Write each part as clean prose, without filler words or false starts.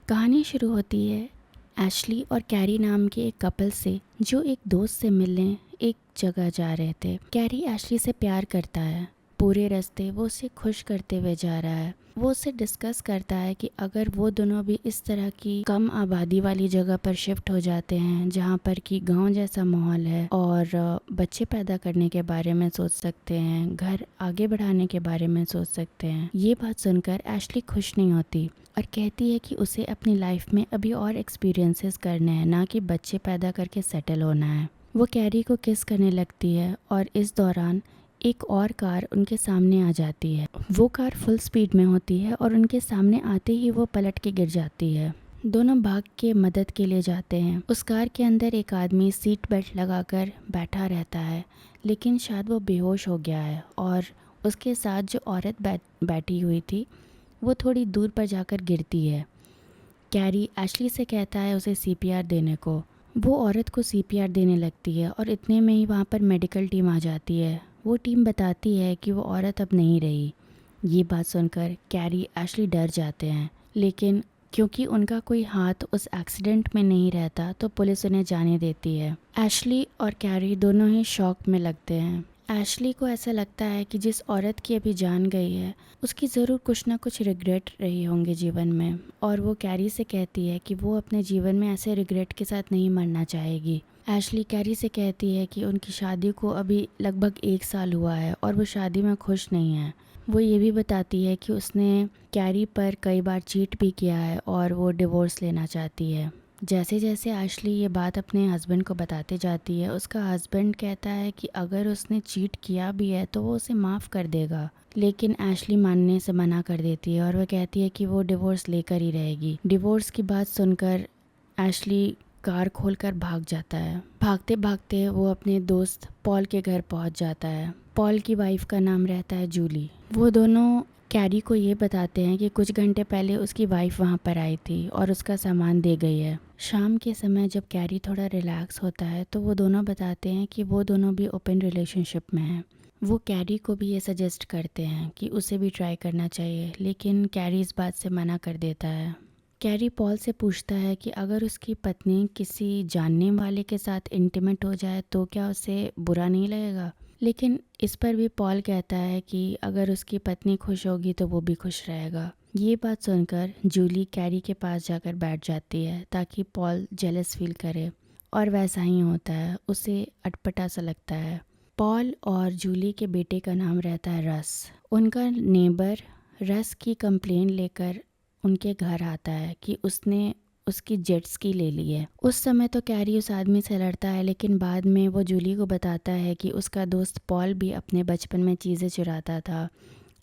कहानी शुरू होती है एशली और कैरी नाम के एक कपल से, जो एक दोस्त से मिलने एक जगह जा रहे थे। कैरी एशली से प्यार करता है। पूरे रास्ते वो उसे खुश करते हुए जा रहा है। वो उससे डिस्कस करता है कि अगर वो दोनों भी इस तरह की कम आबादी वाली जगह पर शिफ्ट हो जाते हैं, जहाँ पर कि गांव जैसा माहौल है, और बच्चे पैदा करने के बारे में सोच सकते हैं, घर आगे बढ़ाने के बारे में सोच सकते हैं। ये बात सुनकर एशली खुश नहीं होती और कहती है कि उसे अपनी लाइफ में अभी और एक्सपीरियंसेस करने हैं, ना कि बच्चे पैदा करके सेटल होना है। वो कैरी को किस करने लगती है और इस दौरान एक और कार उनके सामने आ जाती है। वो कार फुल स्पीड में होती है और उनके सामने आते ही वो पलट के गिर जाती है। दोनों भाग के मदद के लिए जाते हैं। उस कार के अंदर एक आदमी सीट बेल्ट लगाकर बैठा रहता है, लेकिन शायद वो बेहोश हो गया है, और उसके साथ जो औरत बैठी हुई थी वो थोड़ी दूर पर जाकर गिरती है। कैरी एशली से कहता है उसे सीपीआर देने को। वो औरत को सीपीआर देने लगती है और इतने में ही वहाँ पर मेडिकल टीम आ जाती है। वो टीम बताती है कि वो औरत अब नहीं रही। ये बात सुनकर कैरी एशली डर जाते हैं, लेकिन क्योंकि उनका कोई हाथ उस एक्सीडेंट में नहीं रहता तो पुलिस उन्हें जाने देती है। एशली और कैरी दोनों ही शॉक में लगते हैं। एशली को ऐसा लगता है कि जिस औरत की अभी जान गई है उसकी ज़रूर कुछ ना कुछ रिग्रेट रही होंगे जीवन में, और वो कैरी से कहती है कि वो अपने जीवन में ऐसे रिग्रेट के साथ नहीं मरना चाहेगी। एशली कैरी से कहती है कि उनकी शादी को अभी लगभग 1 साल हुआ है और वो शादी में खुश नहीं है। वो ये भी बताती है कि उसने कैरी पर कई बार चीट भी किया है और वो डिवोर्स लेना चाहती है। जैसे जैसे एशली ये बात अपने हस्बैंड को बताते जाती है, उसका हस्बैंड कहता है कि अगर उसने चीट किया भी है तो वो उसे माफ़ कर देगा, लेकिन एशली मानने से मना कर देती है और वह कहती है कि वो डिवोर्स लेकर ही रहेगी। डिवोर्स की बात सुनकर एशली कार खोलकर भाग जाता है। भागते भागते वो अपने दोस्त पॉल के घर पहुंच जाता है। पॉल की वाइफ का नाम रहता है जूली। वो दोनों कैरी को ये बताते हैं कि कुछ घंटे पहले उसकी वाइफ वहाँ पर आई थी और उसका सामान दे गई है। शाम के समय जब कैरी थोड़ा रिलैक्स होता है तो वो दोनों बताते हैं कि वो दोनों भी ओपन रिलेशनशिप में हैं। वो कैरी को भी ये सजेस्ट करते हैं कि उसे भी ट्राई करना चाहिए, लेकिन कैरी इस बात से मना कर देता है। कैरी पॉल से पूछता है कि अगर उसकी पत्नी किसी जानने वाले के साथ इंटीमेट हो जाए तो क्या उसे बुरा नहीं लगेगा, लेकिन इस पर भी पॉल कहता है कि अगर उसकी पत्नी खुश होगी तो वो भी खुश रहेगा। ये बात सुनकर जूली कैरी के पास जाकर बैठ जाती है ताकि पॉल जेलस फील करे, और वैसा ही होता है। उसे अटपटा सा लगता है। पॉल और जूली के बेटे का नाम रहता है रस। उनका नेबर रस की कंप्लेन लेकर उनके घर आता है कि उसने उसकी जेट स्की ले ली है। उस समय तो कैरी उस आदमी से लड़ता है, लेकिन बाद में वो जूली को बताता है कि उसका दोस्त पॉल भी अपने बचपन में चीज़ें चुराता था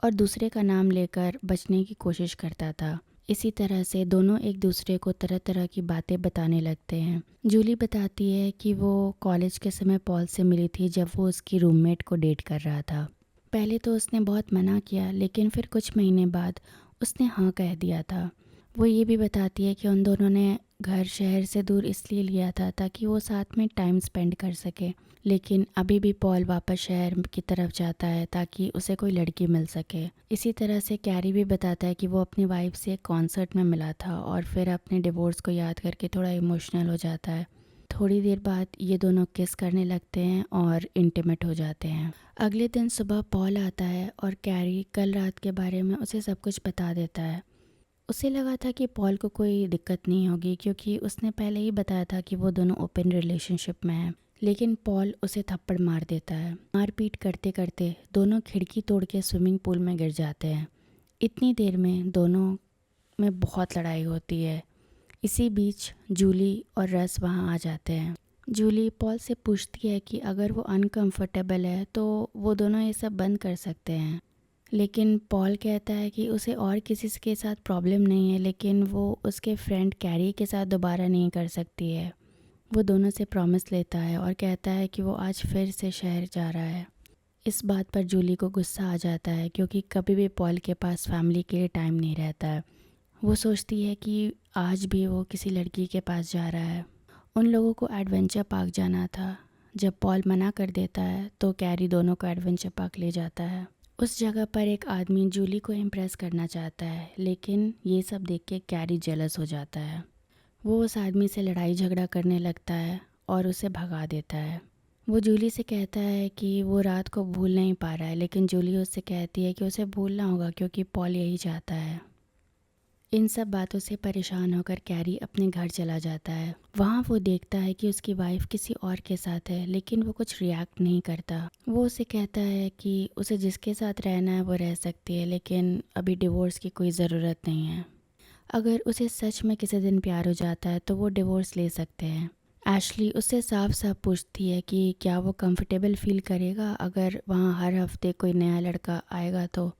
और दूसरे का नाम लेकर बचने की कोशिश करता था। इसी तरह से दोनों एक दूसरे को तरह तरह की बातें बताने लगते हैं। जूली बताती है कि वो कॉलेज के समय पॉल से मिली थी जब वो उसकी रूममेट को डेट कर रहा था। पहले तो उसने बहुत मना किया, लेकिन फिर कुछ महीने बाद उसने हाँ कह दिया था। वो ये भी बताती है कि उन दोनों ने घर शहर से दूर इसलिए लिया था ताकि वो साथ में टाइम स्पेंड कर सके, लेकिन अभी भी पॉल वापस शहर की तरफ जाता है ताकि उसे कोई लड़की मिल सके। इसी तरह से कैरी भी बताता है कि वो अपनी वाइफ से एक कॉन्सर्ट में मिला था और फिर अपने डिवोर्स को याद करके थोड़ा इमोशनल हो जाता है। थोड़ी देर बाद ये दोनों किस करने लगते हैं और इंटीमेट हो जाते हैं। अगले दिन सुबह पॉल आता है और कैरी कल रात के बारे में उसे सब कुछ बता देता है। उसे लगा था कि पॉल को कोई दिक्कत नहीं होगी क्योंकि उसने पहले ही बताया था कि वो दोनों ओपन रिलेशनशिप में हैं, लेकिन पॉल उसे थप्पड़ मार देता है। मारपीट करते करते दोनों खिड़की तोड़ के स्विमिंग पूल में गिर जाते हैं। इतनी देर में दोनों में बहुत लड़ाई होती है। इसी बीच जूली और रस वहाँ आ जाते हैं। जूली पॉल से पूछती है कि अगर वो अनकंफर्टेबल है तो वो दोनों ये सब बंद कर सकते हैं, लेकिन पॉल कहता है कि उसे और किसी के साथ प्रॉब्लम नहीं है, लेकिन वो उसके फ्रेंड कैरी के साथ दोबारा नहीं कर सकती है। वो दोनों से प्रॉमिस लेता है और कहता है कि वो आज फिर से शहर जा रहा है। इस बात पर जूली को गुस्सा आ जाता है क्योंकि कभी भी पॉल के पास फैमिली के लिए टाइम नहीं रहता है। वो सोचती है कि आज भी वो किसी लड़की के पास जा रहा है। उन लोगों को एडवेंचर पार्क जाना था। जब पॉल मना कर देता है तो कैरी दोनों को एडवेंचर पार्क ले जाता है। उस जगह पर एक आदमी जूली को इम्प्रेस करना चाहता है, लेकिन ये सब देख के कैरी जेलस हो जाता है। वो उस आदमी से लड़ाई झगड़ा करने लगता है और उसे भगा देता है। वो जूली से कहता है कि वो रात को भूल नहीं पा रहा है, लेकिन जूली उससे कहती है कि उसे भूलना होगा क्योंकि पॉल यही चाहता है। इन सब बातों से परेशान होकर कैरी अपने घर चला जाता है। वहाँ वो देखता है कि उसकी वाइफ किसी और के साथ है, लेकिन वो कुछ रिएक्ट नहीं करता। वो उसे कहता है कि उसे जिसके साथ रहना है वो रह सकती है, लेकिन अभी डिवोर्स की कोई ज़रूरत नहीं है। अगर उसे सच में किसी दिन प्यार हो जाता है तो वो डिवोर्स ले सकते हैं। एशली उससे साफ साफ पूछती है कि क्या वो कंफर्टेबल फील करेगा अगर वहाँ हर हफ्ते कोई नया लड़का आएगा तो।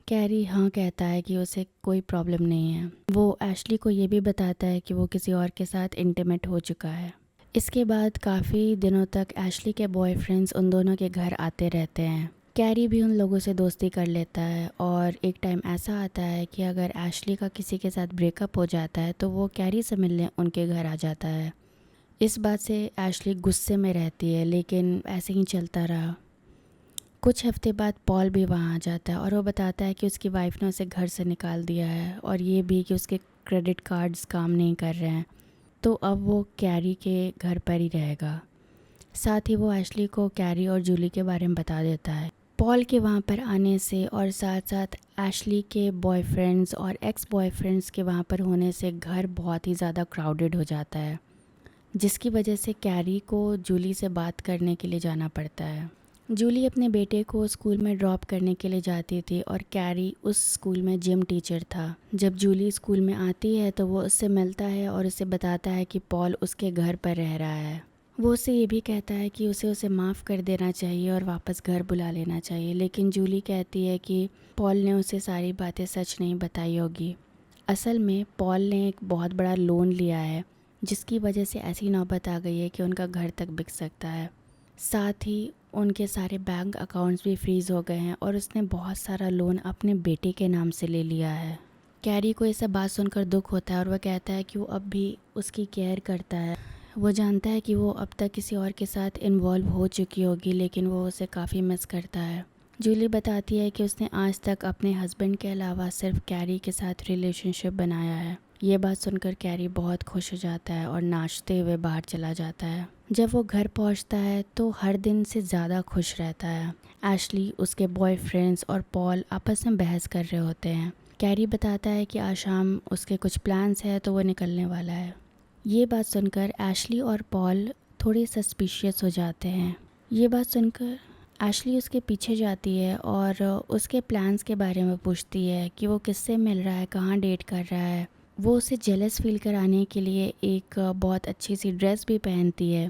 कैरी हाँ कहता है कि उसे कोई प्रॉब्लम नहीं है। वो एशली को ये भी बताता है कि वो किसी और के साथ इंटीमेट हो चुका है। इसके बाद काफ़ी दिनों तक एशली के बॉयफ्रेंड्स उन दोनों के घर आते रहते हैं। कैरी भी उन लोगों से दोस्ती कर लेता है और एक टाइम ऐसा आता है कि अगर एशली का किसी के साथ ब्रेकअप हो जाता है तो वो कैरी से मिलने उनके घर आ जाता है। इस बात से एशली गुस्से में रहती है, लेकिन ऐसे ही चलता रहा। कुछ हफ्ते बाद पॉल भी वहाँ आ जाता है और वो बताता है कि उसकी वाइफ ने उसे घर से निकाल दिया है और ये भी कि उसके क्रेडिट कार्ड्स काम नहीं कर रहे हैं, तो अब वो कैरी के घर पर ही रहेगा। साथ ही वो एशली को कैरी और जूली के बारे में बता देता है। पॉल के वहाँ पर आने से और साथ साथ एशली के बॉयफ्रेंड्स और एक्स बॉयफ्रेंड्स के वहाँ पर होने से घर बहुत ही ज़्यादा क्राउडेड हो जाता है, जिसकी वजह से कैरी को जूली से बात करने के लिए जाना पड़ता है। जूली अपने बेटे को स्कूल में ड्रॉप करने के लिए जाती थी और कैरी उस स्कूल में जिम टीचर था। जब जूली स्कूल में आती है तो वो उससे मिलता है और उसे बताता है कि पॉल उसके घर पर रह रहा है। वो उससे ये भी कहता है कि उसे माफ़ कर देना चाहिए और वापस घर बुला लेना चाहिए, लेकिन जूली कहती है कि पॉल ने उसे सारी बातें सच नहीं बताई होगी। असल में पॉल ने एक बहुत बड़ा लोन लिया है, जिसकी वजह से ऐसी नौबत आ गई है कि उनका घर तक बिक सकता है। साथ ही उनके सारे बैंक अकाउंट्स भी फ्रीज़ हो गए हैं और उसने बहुत सारा लोन अपने बेटे के नाम से ले लिया है। कैरी को ये सब बात सुनकर दुख होता है और वह कहता है कि वो अब भी उसकी केयर करता है। वो जानता है कि वो अब तक किसी और के साथ इन्वॉल्व हो चुकी होगी, लेकिन वो उसे काफ़ी मिस करता है। जूली बताती है कि उसने आज तक अपने हस्बैंड के अलावा सिर्फ कैरी के साथ रिलेशनशिप बनाया है। ये बात सुनकर कैरी बहुत खुश हो जाता है और नाचते हुए बाहर चला जाता है। जब वो घर पहुंचता है तो हर दिन से ज़्यादा खुश रहता है। एशली, उसके बॉयफ्रेंड्स और पॉल आपस में बहस कर रहे होते हैं। कैरी बताता है कि आज शाम उसके कुछ प्लान्स है तो वो निकलने वाला है। ये बात सुनकर एशली और पॉल थोड़े सस्पिशियस हो जाते हैं। ये बात सुनकर एशली उसके पीछे जाती है और उसके प्लान्स के बारे में पूछती है कि वो किससे मिल रहा है, कहाँ डेट कर रहा है। वो उसे जेलस फील कराने के लिए एक बहुत अच्छी सी ड्रेस भी पहनती है,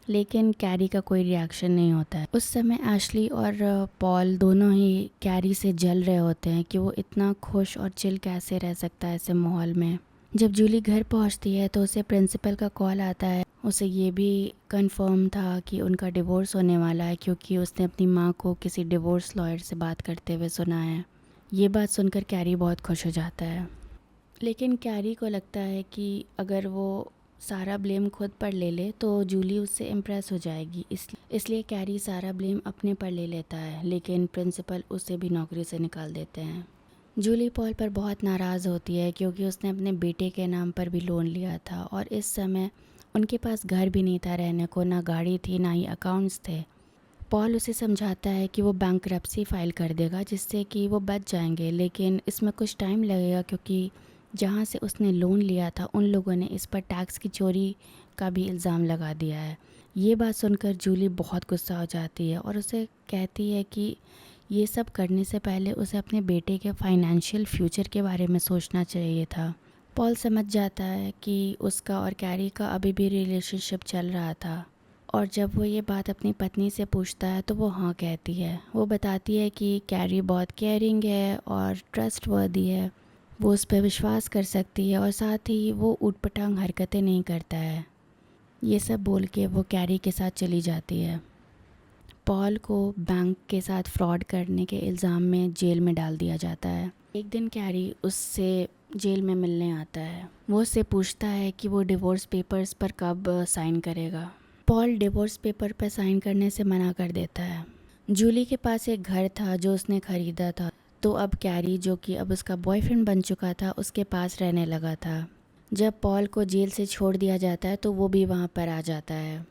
लेकिन कैरी का कोई रिएक्शन नहीं होता है। उस समय एशली और पॉल दोनों ही कैरी से जल रहे होते हैं कि वो इतना खुश और चिल कैसे रह सकता है ऐसे माहौल में। जब जूली घर पहुंचती है तो उसे प्रिंसिपल का कॉल आता है। उसे ये भी कंफर्म था कि उनका डिवोर्स होने वाला है, क्योंकि उसने अपनी माँ को किसी डिवोर्स लॉयर से बात करते हुए सुना है। ये बात सुनकर कैरी बहुत खुश हो जाता है, लेकिन कैरी को लगता है कि अगर वो सारा ब्लेम खुद पर ले ले तो जूली उससे इम्प्रेस हो जाएगी। इसलिए कैरी सारा ब्लेम अपने पर ले लेता है, लेकिन प्रिंसिपल उसे भी नौकरी से निकाल देते हैं। जूली पॉल पर बहुत नाराज़ होती है क्योंकि उसने अपने बेटे के नाम पर भी लोन लिया था और इस समय उनके पास घर भी नहीं था रहने को, ना गाड़ी थी ना ही अकाउंट्स थे। पॉल उसे समझाता है कि वो बैंकरप्सी फाइल कर देगा जिससे कि वो बच जाएंगे, लेकिन इसमें कुछ टाइम लगेगा क्योंकि जहाँ से उसने लोन लिया था उन लोगों ने इस पर टैक्स की चोरी का भी इल्ज़ाम लगा दिया है। ये बात सुनकर जूली बहुत गुस्सा हो जाती है और उसे कहती है कि ये सब करने से पहले उसे अपने बेटे के फाइनेंशियल फ्यूचर के बारे में सोचना चाहिए था। पॉल समझ जाता है कि उसका और कैरी का अभी भी रिलेशनशिप चल रहा था और जब वो ये बात अपनी पत्नी से पूछता है तो वो हाँ कहती है। वो बताती है कि कैरी बहुत केयरिंग है और ट्रस्टवर्दी है, वो उस पर विश्वास कर सकती है और साथ ही वो ऊटपटांग हरकतें नहीं करता है। ये सब बोल के वो कैरी के साथ चली जाती है। पॉल को बैंक के साथ फ्रॉड करने के इल्ज़ाम में जेल में डाल दिया जाता है। एक दिन कैरी उससे जेल में मिलने आता है। वो उससे पूछता है कि वो डिवोर्स पेपर्स पर कब साइन करेगा। पॉल डिवोर्स पेपर पर साइन करने से मना कर देता है। जूली के पास एक घर था जो उसने खरीदा था, तो अब कैरी, जो कि अब उसका बॉयफ्रेंड बन चुका था, उसके पास रहने लगा था। जब पॉल को जेल से छोड़ दिया जाता है तो वो भी वहाँ पर आ जाता है।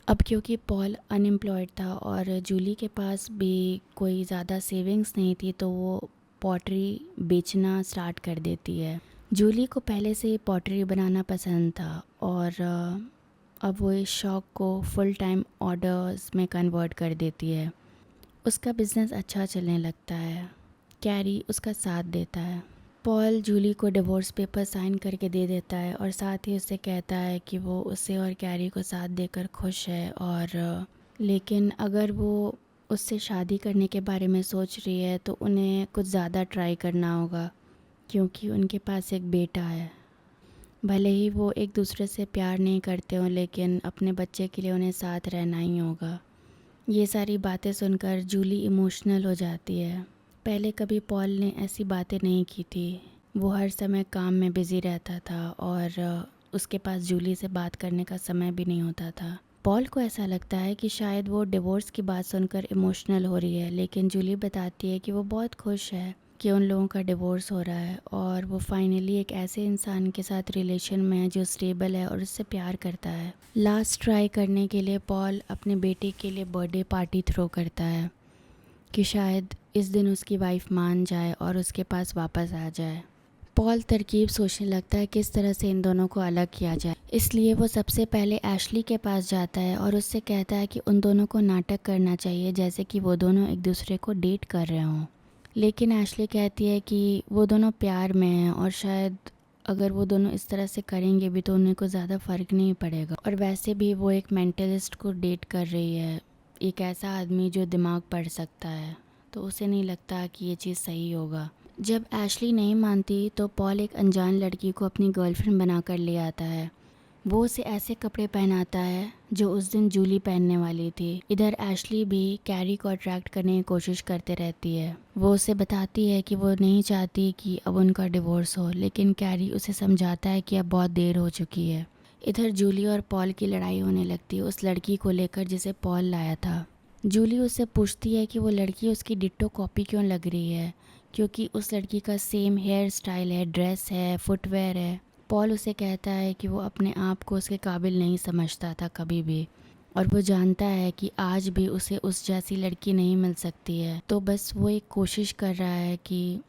अब क्योंकि पॉल अनएम्प्लॉयड था और जूली के पास भी कोई ज़्यादा सेविंग्स नहीं थी, तो वो पॉटरी बेचना स्टार्ट कर देती है। जूली को पहले से ही पॉटरी बनाना पसंद था और अब वो इस शौक को फुल टाइम ऑर्डर्स में कन्वर्ट कर देती है। उसका बिज़नेस अच्छा चलने लगता है। कैरी उसका साथ देता है। पॉल जूली को डिवोर्स पेपर साइन करके दे देता है और साथ ही उससे कहता है कि वो उसे और कैरी को साथ देकर खुश है, और लेकिन अगर वो उससे शादी करने के बारे में सोच रही है तो उन्हें कुछ ज़्यादा ट्राई करना होगा, क्योंकि उनके पास एक बेटा है। भले ही वो एक दूसरे से प्यार नहीं करते हों, लेकिन अपने बच्चे के लिए उन्हें साथ रहना ही होगा। ये सारी बातें सुनकर जूली इमोशनल हो जाती है। पहले कभी पॉल ने ऐसी बातें नहीं की थी। वो हर समय काम में बिज़ी रहता था और उसके पास जूली से बात करने का समय भी नहीं होता था। पॉल को ऐसा लगता है कि शायद वो डिवोर्स की बात सुनकर इमोशनल हो रही है, लेकिन जूली बताती है कि वो बहुत खुश है कि उन लोगों का डिवोर्स हो रहा है और वो फाइनली एक ऐसे इंसान के साथ रिलेशन में है जो स्टेबल है और उससे प्यार करता है। लास्ट ट्राई करने के लिए पॉल अपने बेटे के लिए बर्थडे पार्टी थ्रो करता है कि शायद इस दिन उसकी वाइफ मान जाए और उसके पास वापस आ जाए। पॉल तरकीब सोचने लगता है किस तरह से इन दोनों को अलग किया जाए, इसलिए वो सबसे पहले एशली के पास जाता है और उससे कहता है कि उन दोनों को नाटक करना चाहिए जैसे कि वो दोनों एक दूसरे को डेट कर रहे हों। लेकिन एशली कहती है कि वो दोनों प्यार में हैं और शायद अगर वो दोनों इस तरह से करेंगे भी तो उन्हें को ज़्यादा फ़र्क नहीं पड़ेगा, और वैसे भी वो एक मेंटलिस्ट को डेट कर रही है, एक ऐसा आदमी जो दिमाग पढ़ सकता है, तो उसे नहीं लगता कि ये चीज़ सही होगा। जब एशली नहीं मानती तो पॉल एक अनजान लड़की को अपनी गर्लफ्रेंड बनाकर ले आता है। वो उसे ऐसे कपड़े पहनाता है जो उस दिन जूली पहनने वाली थी। इधर एशली भी कैरी को अट्रैक्ट करने की कोशिश करते रहती है। वो उसे बताती है कि वो नहीं चाहती कि अब उनका डिवोर्स हो, लेकिन कैरी उसे समझाता है कि अब बहुत देर हो चुकी है। इधर जूली और पॉल की लड़ाई होने लगती है उस लड़की को लेकर जिसे पॉल लाया था। जूली उससे पूछती है कि वो लड़की उसकी डिट्टो कॉपी क्यों लग रही है, क्योंकि उस लड़की का सेम हेयर स्टाइल है, ड्रेस है, फुटवेयर है। पॉल उसे कहता है कि वो अपने आप को उसके काबिल नहीं समझता था कभी भी, और वो जानता है कि आज भी उसे उस जैसी लड़की नहीं मिल सकती है, तो बस वो एक कोशिश कर रहा है कि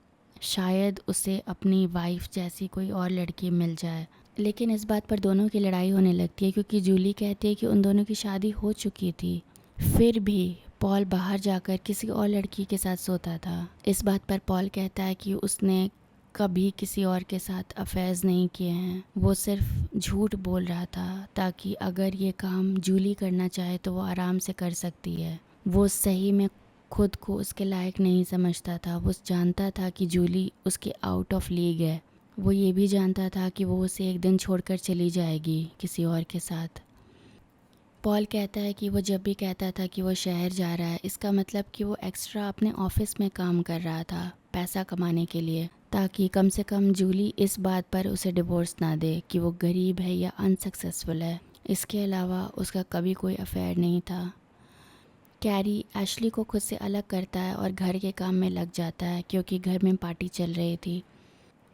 शायद उसे अपनी वाइफ जैसी कोई और लड़की मिल जाए। लेकिन इस बात पर दोनों की लड़ाई होने लगती है क्योंकि जूली कहती है कि उन दोनों की शादी हो चुकी थी, फिर भी पॉल बाहर जाकर किसी और लड़की के साथ सोता था। इस बात पर पॉल कहता है कि उसने कभी किसी और के साथ अफेयर्स नहीं किए हैं, वो सिर्फ झूठ बोल रहा था ताकि अगर ये काम जूली करना चाहे तो वो आराम से कर सकती है। वो सही में खुद को उसके लायक नहीं समझता था। वो जानता था कि जूली उसके आउट ऑफ लीग है। वो ये भी जानता था कि वो उसे एक दिन छोड़कर चली जाएगी किसी और के साथ। पॉल कहता है कि वो जब भी कहता था कि वो शहर जा रहा है, इसका मतलब कि वो एक्स्ट्रा अपने ऑफिस में काम कर रहा था पैसा कमाने के लिए, ताकि कम से कम जूली इस बात पर उसे डिवोर्स ना दे कि वो गरीब है या अनसक्सेसफुल है। इसके अलावा उसका कभी कोई अफेयर नहीं था। कैरी एशली को खुद से अलग करता है और घर के काम में लग जाता है क्योंकि घर में पार्टी चल रही थी।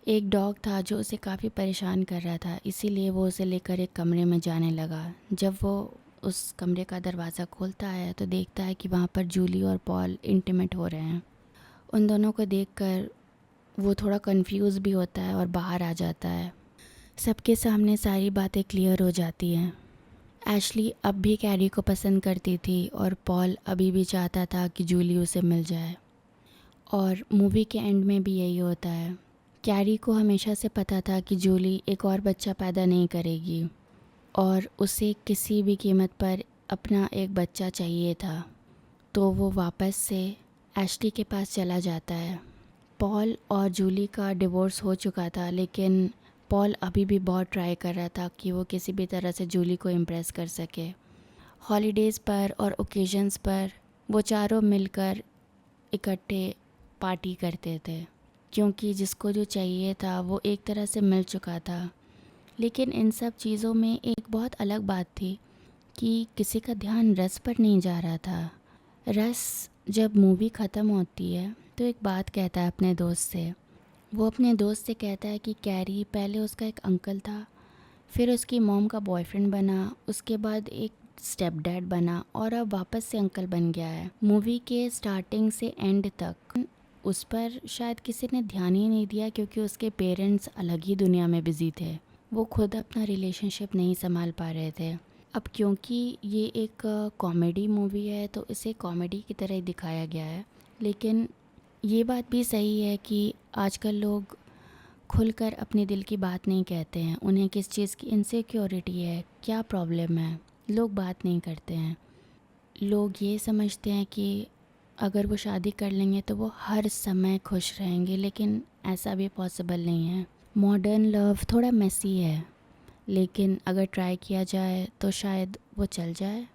एक डॉग था जो उसे काफ़ी परेशान कर रहा था, इसीलिए वो उसे लेकर एक कमरे में जाने लगा। जब वो उस कमरे का दरवाज़ा खोलता है तो देखता है कि वहाँ पर जूली और पॉल इंटीमेट हो रहे हैं। उन दोनों को देखकर वो थोड़ा कंफ्यूज भी होता है और बाहर आ जाता है। सबके सामने सारी बातें क्लियर हो जाती हैं। एशली अब भी कैरी को पसंद करती थी और पॉल अभी भी चाहता था कि जूली उसे मिल जाए। और मूवी के एंड में भी यही होता है। कैरी को हमेशा से पता था कि जूली एक और बच्चा पैदा नहीं करेगी और उसे किसी भी कीमत पर अपना एक बच्चा चाहिए था, तो वो वापस से एशली के पास चला जाता है। पॉल और जूली का डिवोर्स हो चुका था, लेकिन पॉल अभी भी बहुत ट्राई कर रहा था कि वो किसी भी तरह से जूली को इम्प्रेस कर सके। हॉलीडेज़ पर और ओकेजन्स पर वो चारों मिलकर इकट्ठे पार्टी करते थे, क्योंकि जिसको जो चाहिए था वो एक तरह से मिल चुका था। लेकिन इन सब चीज़ों में एक बहुत अलग बात थी कि किसी का ध्यान रस पर नहीं जा रहा था। रस जब मूवी ख़त्म होती है तो एक बात कहता है अपने दोस्त से। वो अपने दोस्त से कहता है कि कैरी पहले उसका एक अंकल था, फिर उसकी मॉम का बॉयफ्रेंड बना, उसके बाद एक स्टेप डैड बना और अब वापस से अंकल बन गया है। मूवी के स्टार्टिंग से एंड तक उस पर शायद किसी ने ध्यान ही नहीं दिया क्योंकि उसके पेरेंट्स अलग ही दुनिया में बिजी थे। वो खुद अपना रिलेशनशिप नहीं संभाल पा रहे थे। अब क्योंकि ये एक कॉमेडी मूवी है तो इसे कॉमेडी की तरह ही दिखाया गया है, लेकिन ये बात भी सही है कि आजकल लोग खुलकर अपने दिल की बात नहीं कहते हैं। उन्हें किस चीज़ की इनसिक्योरिटी है, क्या प्रॉब्लम है, लोग बात नहीं करते हैं। लोग ये समझते हैं कि अगर वो शादी कर लेंगे तो वो हर समय खुश रहेंगे, लेकिन ऐसा भी पॉसिबल नहीं है। मॉडर्न लव थोड़ा मेसी है, लेकिन अगर ट्राई किया जाए तो शायद वो चल जाए।